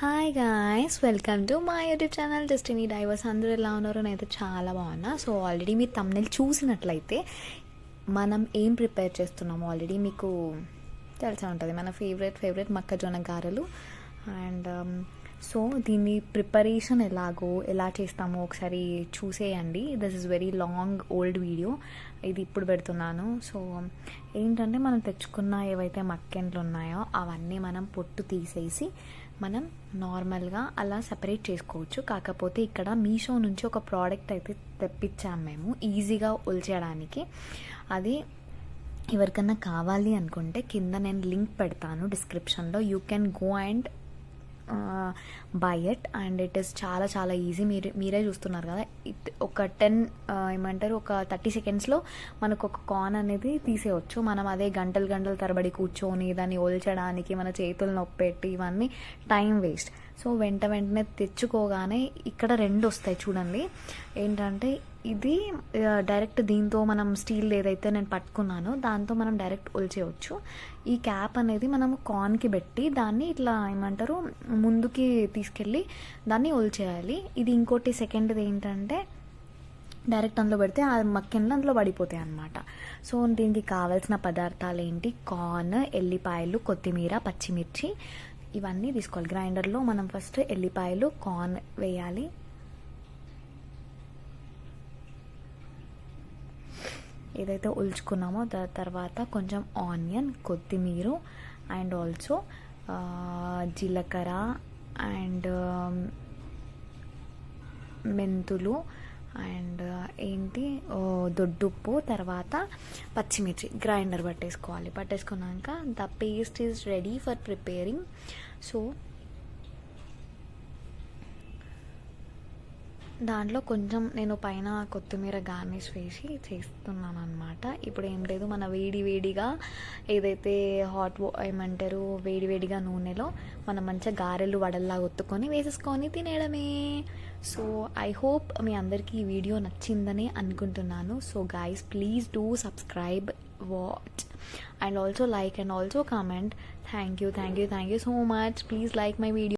Hi guys, welcome to my YouTube channel destiny divorce. అందరూ ఎలా ఉన్నారు? నేనైతే చాలా బాగున్నా. సో ఆల్రెడీ మీరు థంబ్నెయిల్ చూసినట్లయితే మనం ఏం ప్రిపేర్ చేస్తున్నామో ఆల్రెడీ మీకు తెలిసే ఉంటుంది. మన ఫేవరెట్ మొక్కజొన్న గారెలు. అండ్ సో దీన్ని ప్రిపరేషన్ ఎలా చేస్తామో ఒకసారి చూసేయండి. This is very long old video, ఇది ఇప్పుడు పెడుతున్నాను. సో ఏంటంటే మనం తెచ్చుకున్న ఏవైతే మక్కెన్లు ఉన్నాయో అవన్నీ మనం పొట్టు తీసేసి మనం నార్మల్గా అలా సెపరేట్ చేసుకోవచ్చు. కాకపోతే ఇక్కడ మీషో నుంచి ఒక ప్రోడక్ట్ అయితే తెప్పించాము మేము ఈజీగా ఒలిచేయడానికి. అది ఎవరికన్నా కావాలి అనుకుంటే కింద నేను లింక్ పెడతాను డిస్క్రిప్షన్లో. You can go and by it. And it is చాలా చాలా ఈజీ. మీరే చూస్తున్నారు కదా, ఒక 30 సెకండ్స్లో మనకు ఒక కార్న్ అనేది తీసేయచ్చు. మనం అదే గంటలు తరబడి కూర్చొని దాన్ని ఒల్చడానికి మన చేతులు నొప్పెట్టి ఇవన్నీ టైం వేస్ట్. సో వెంటనే తెచ్చుకోగానే ఇక్కడ 2 వస్తాయి చూడండి. ఏంటంటే ఇది డైరెక్ట్ దీంతో మనం స్టీల్ ఏదైతే నేను పట్టుకున్నానో దాంతో మనం డైరెక్ట్ ఒలిచేయచ్చు. ఈ క్యాప్ అనేది మనం కార్న్కి పెట్టి దాన్ని ఇట్లా ముందుకి తీసుకెళ్ళి దాన్ని ఒలిచేయాలి. ఇది ఇంకోటి సెకండ్ది ఏంటంటే డైరెక్ట్ అందులో పెడితే ఆ మక్కెన్లు అందులో పడిపోతాయి అన్నమాట. సో దీనికి కావాల్సిన పదార్థాలు ఏంటి? కార్న్, ఎల్లిపాయలు, కొత్తిమీర, పచ్చిమిర్చి ఇవన్నీ తీసుకోవాలి. గ్రైండర్లో మనం ఫస్ట్ ఎల్లిపాయలు, కార్న్ వేయాలి. ఏదైతే ఉల్చుకున్నామో తర్వాత కొంచెం ఆనియన్, కొత్తిమీర అండ్ ఆల్సో జీలకర్ర అండ్ మెంతులు అండ్ దొడ్డుప్పు, తర్వాత పచ్చిమిర్చి గ్రైండర్ పట్టేసుకున్నాక the paste is ready for preparing. So దాంట్లో కొంచెం నేను పైన కొత్తిమీర గార్నిష్ వేసి చేస్తున్నాను అనమాట. ఇప్పుడు ఏం లేదు, మన వేడిగా ఏదైతే వేడిగా నూనెలో మనం మంచిగా గారెలు వడల్లాగా ఒత్తుకొని వేసేసుకొని తినేయడమే. సో ఐ హోప్ మీ అందరికీ ఈ వీడియో నచ్చిందని అనుకుంటున్నాను. So guys, please do subscribe, watch and also like and also comment. Thank you so much. Please like my video.